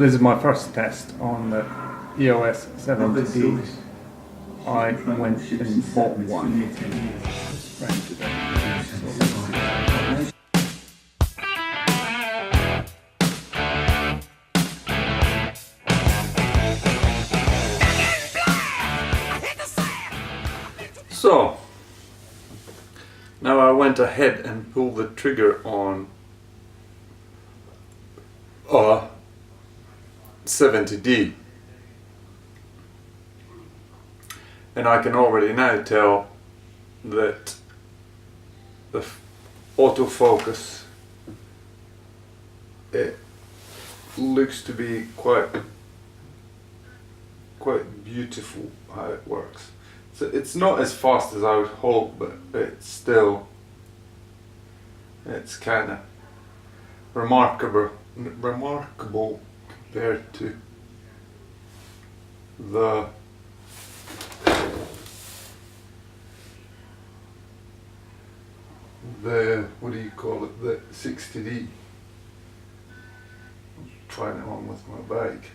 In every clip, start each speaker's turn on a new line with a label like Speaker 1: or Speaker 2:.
Speaker 1: This is my first test on the EOS 70D. I went and bought one. So, now I went ahead and pulled the trigger on 70D, and I can already now tell that the autofocus, it looks to be quite beautiful how it works. So it's not as fast as I would hope, but it's kind of remarkable compared to the what do you call it, the 60D. I'm trying it on with my bike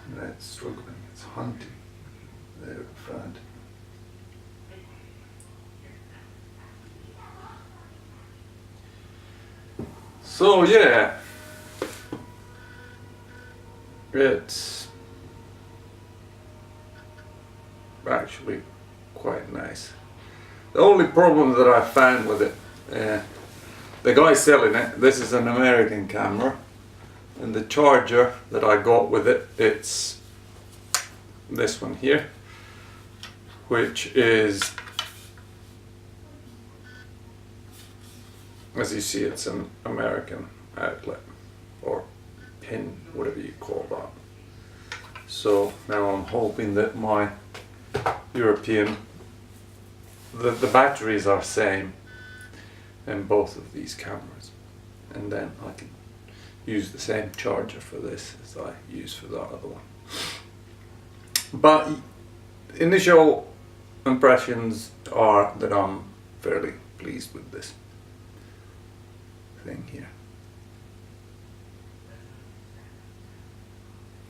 Speaker 1: and it's struggling, it's hunting there in front. So yeah, it's actually quite nice. The only problem that I found with it, the guy selling it, this is an American camera, and the charger that I got with it, it's this one here, which is, as you see, it's an American outlet or pin, whatever you call that. So now I'm hoping that my European, the batteries are same in both of these cameras, and then I can use the same charger for this as I use for the other one. But initial impressions are that I'm fairly pleased with this thing here.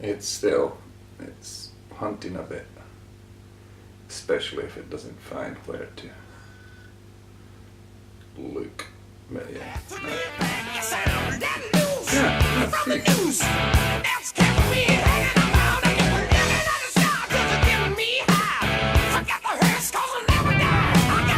Speaker 1: It's hunting a bit, especially if it doesn't find where to look. But yeah.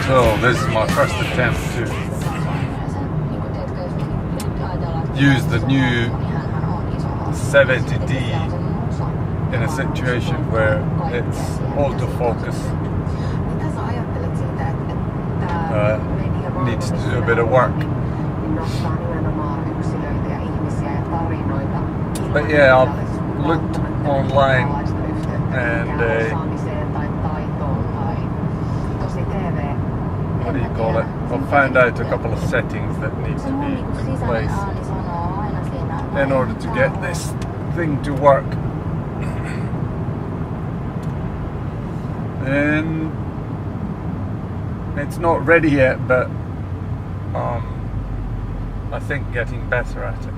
Speaker 1: So this is my first attempt to use the new 70D in a situation where it's autofocus needs to do a bit of work. But yeah, I've looked online and what do you call it? I've found out a couple of settings that need to be in place in order to get this thing to work. And it's not ready yet, but I think getting better at it.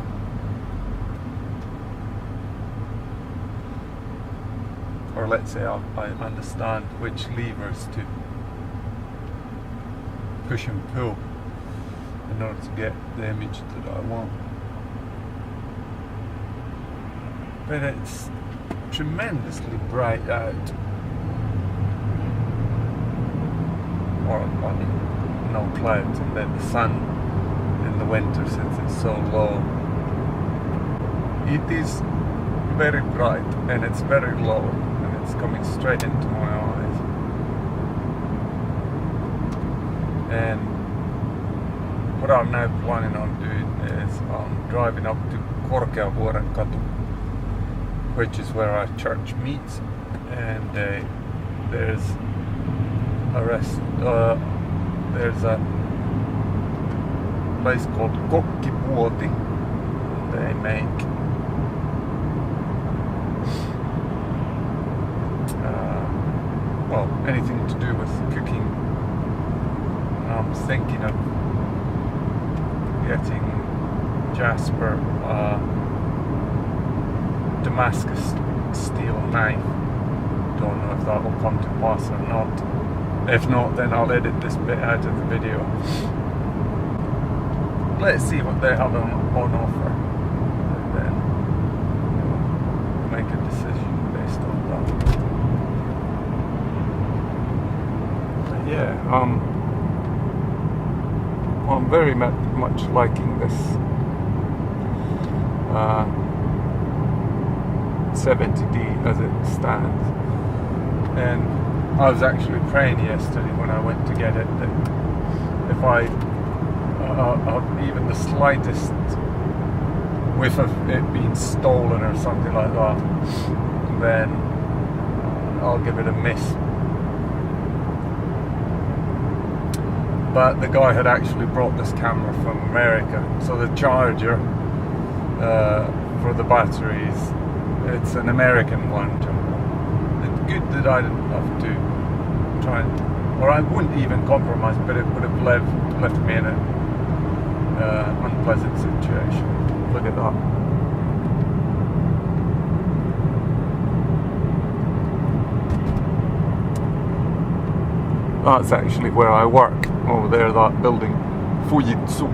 Speaker 1: Or let's say I understand which levers to push and pull in order to get the image that I want. But it's tremendously bright out. Or I mean, no clouds, and then the sun in the winter, since it's so low, it is very bright and it's very low, and it's coming straight into my eyes. And what I'm now planning on doing is I'm driving up to Korkeavuoren Katu, which is where our church meets, and there's a place called Kokkipuoti. They make well, anything to do with cooking. I'm thinking of getting Jasper Damascus steel knife. Don't know if that will come to pass or not. If not, then I'll edit this bit out of the video. Let's see what they have on offer, and then make a decision based on that. But yeah, I'm very much liking this 70D as it stands. And I was actually praying yesterday when I went to get it that if I even the slightest whiff of it being stolen or something like that, then I'll give it a miss. But the guy had actually brought this camera from America, so the charger for the batteries, it's an American one. It's good that I didn't have to try and, or I wouldn't even compromise, but it would have left me in an unpleasant situation. Look at that. That's actually where I work, over there, that building, Fujitsu.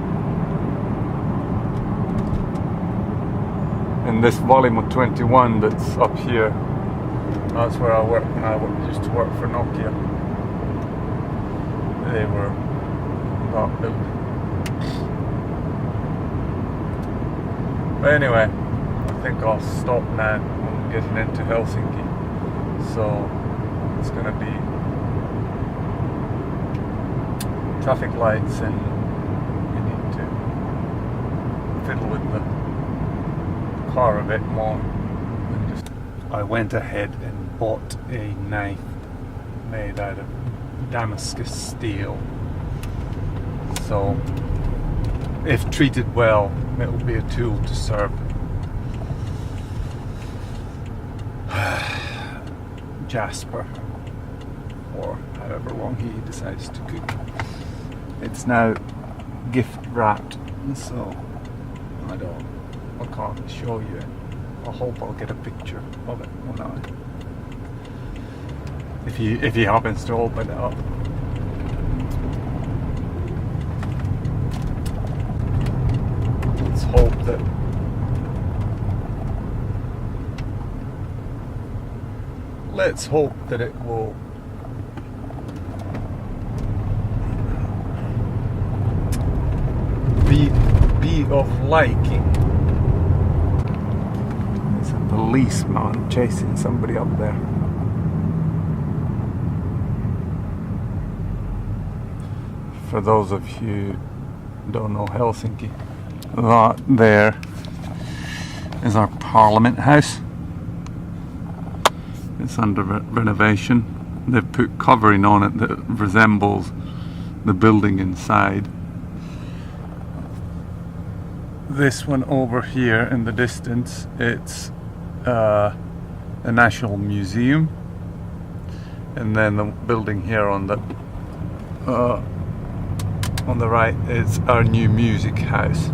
Speaker 1: And this volume of 21 that's up here, that's where I work when I used to work for Nokia. They were that building. But anyway, I think I'll stop now. I'm getting into Helsinki, so it's going to be traffic lights, and we need to fiddle with the car a bit more. I went ahead and bought a knife made out of Damascus steel, so if treated well, it will be a tool to serve Jasper for however long he decides to cook. It's now gift wrapped, so I can't show you it. I hope I'll get a picture of it when if he happens to open it up. Let's hope that it will be of liking. There's a policeman chasing somebody up there. For those of you who don't know Helsinki, that there is our Parliament House. It's under renovation. They've put covering on it that resembles the building inside. This one over here in the distance, it's a National Museum, and then the building here on the right is our new music house.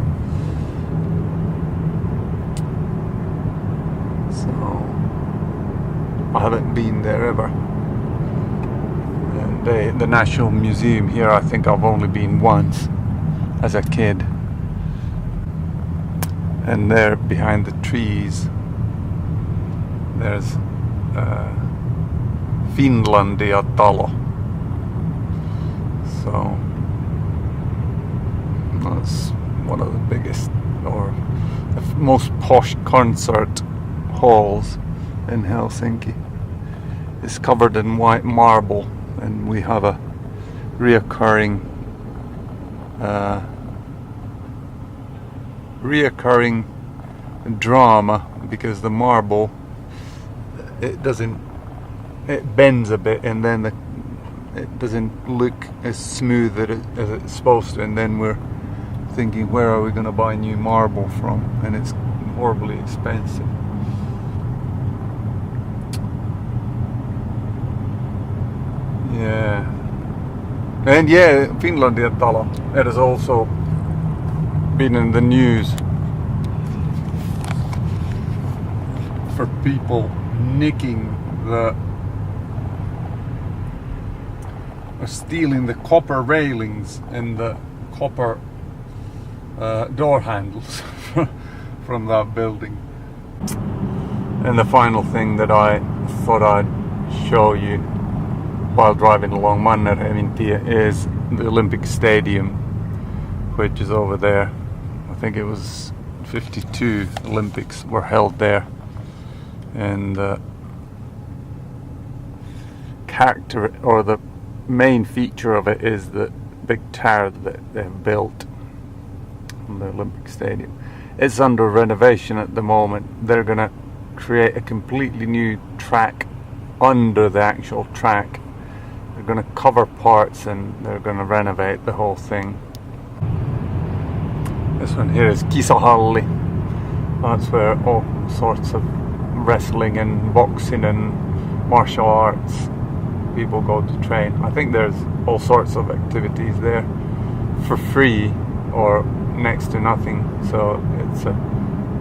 Speaker 1: So I haven't been there ever. And the National Museum here, I think I've only been once as a kid. And there behind the trees, there's Finlandia Talo. So that's one of the biggest or the most posh concert halls in Helsinki. It's covered in white marble, and we have a reoccurring drama because the marble it bends a bit, and then it doesn't look as smooth as it's supposed to, and then we're thinking, where are we going to buy new marble from? And it's horribly expensive. Yeah. And yeah, Finlandia Talo, it has also been in the news for people nicking stealing the copper railings and the copper door handles from that building. And the final thing that I thought I'd show you while driving along Mannerheimintie is the Olympic Stadium, which is over there. I think it was 52 Olympics were held there, and the character or the main feature of it is the big tower that they've built on the Olympic Stadium. It's under renovation at the moment. They're gonna create a completely new track under the actual track. They're gonna cover parts and they're gonna renovate the whole thing. This one here is Kisahalli. That's where all sorts of wrestling and boxing and martial arts people go to train. I think there's all sorts of activities there for free or next to nothing, so it's a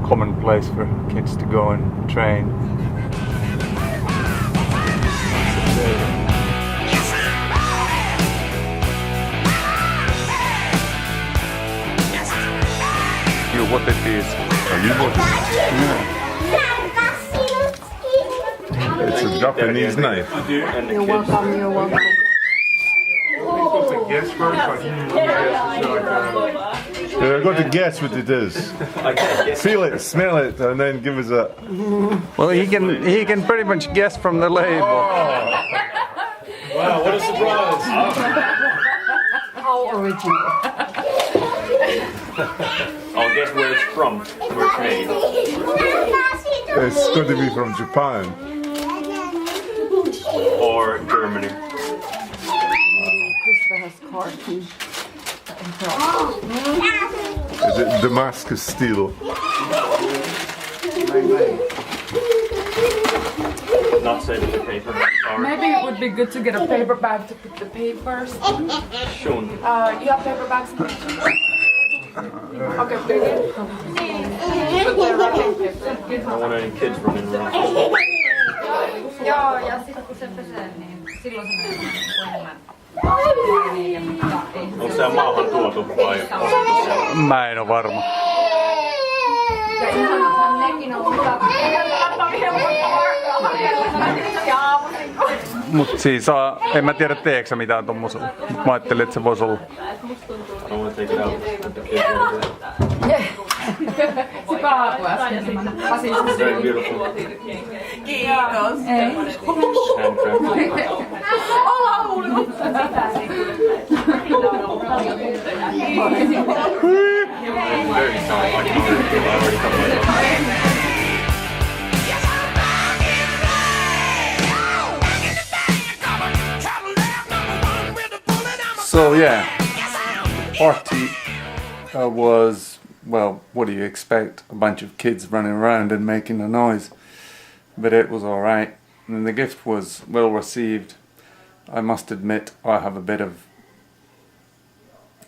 Speaker 1: common place for kids to go and train. You what it is?
Speaker 2: It's a Japanese knife.
Speaker 3: You're welcome, you're welcome.
Speaker 2: I've got to guess what it is. Feel it, smell it, and then give us a...
Speaker 1: Well, he can pretty much guess from the label.
Speaker 2: Wow, what a surprise!
Speaker 3: How original.
Speaker 4: I'll guess where it's from, where it's made.
Speaker 2: It's got to be from Japan.
Speaker 4: Or Germany.
Speaker 3: Christopher has cartoon.
Speaker 2: Is it Damascus steel?
Speaker 4: Not saving the paper, sorry.
Speaker 5: Maybe it would be good to get a paper bag to put the papers.
Speaker 4: Shown.
Speaker 5: You have paper bags? Okay, bring it. Put the wrapping paper.
Speaker 4: I don't want any kids running around.
Speaker 6: Joo, ja sitten kun se pesee, niin silloin se menee enemmän.
Speaker 4: Onko se maahan tuotu vai ostettu siellä?
Speaker 1: Mä en oo varma.
Speaker 6: Ja ihanathan nekin on hyvä.
Speaker 1: Mut siis en mä tiedä teekö sä mitään tommosella. Mut mä ajattelin, että se vois olla.
Speaker 4: I want to take it out. The kids over there.
Speaker 5: Se kaatui äsken semmonen pasista.
Speaker 4: Very beautiful.
Speaker 5: Kiitos.
Speaker 4: Handcrafted.
Speaker 5: Ollaan kuullut.
Speaker 4: I'm very sorry. I can already feel I already cut myself.
Speaker 1: So yeah, party was, well, what do you expect? A bunch of kids running around and making a noise. But it was alright. And the gift was well received. I must admit I have a bit of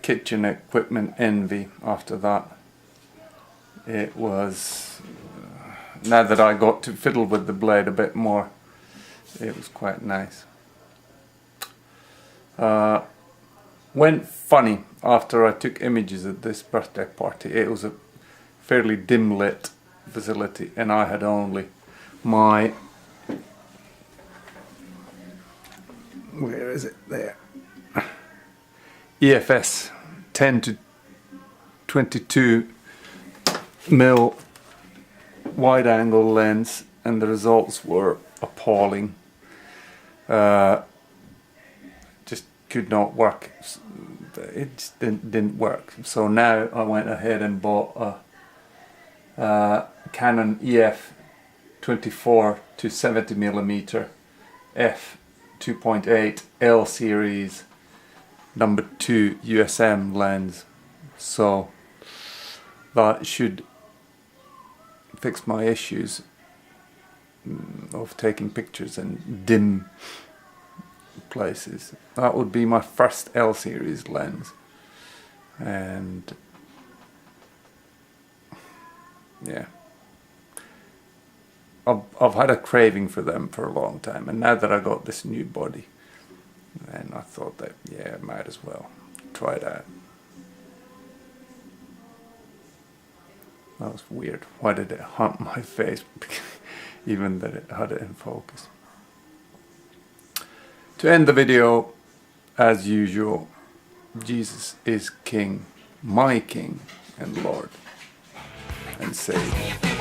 Speaker 1: kitchen equipment envy after that. It was, now that I got to fiddle with the blade a bit more, it was quite nice. Went funny after I took images at this birthday party. It was a fairly dim lit facility and I had only my, where is it, there, EFS 10 to 22 mil wide angle lens, and the results were appalling. Just could not work. It just didn't work. So now I went ahead and bought a Canon EF 24 to 70mm f 2.8 L series number 2 USM lens. So that should fix my issues of taking pictures in dim places. That would be my first L series lens, and yeah, I've had a craving for them for a long time, and now that I got this new body, and I thought that, yeah, I might as well try that. That was weird. Why did it hump my face? Even that it had it in focus. To end the video, as usual, Jesus is King, my King and Lord and Savior.